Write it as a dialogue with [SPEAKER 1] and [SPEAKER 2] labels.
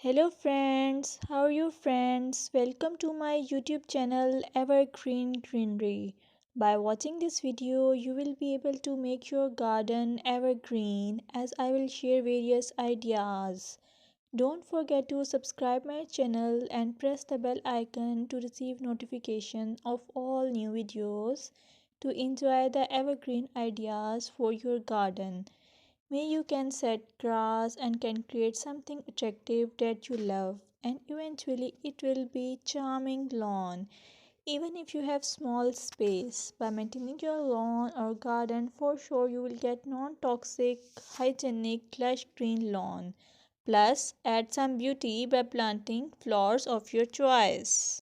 [SPEAKER 1] Hello friends, how are you friends? Welcome to my YouTube channel Evergreen Greenery. By watching this video, you will be able to make your garden evergreen as I will share various ideas. Don't forget to subscribe my channel and press the bell icon to receive notification of all new videos to enjoy the evergreen ideas for your garden. May you can set grass and can create something attractive that you love, and eventually it will be charming lawn. Even if you have small space, by maintaining your lawn or garden, for sure you will get non-toxic, hygienic, lush green lawn. Plus, add some beauty by planting flowers of your choice.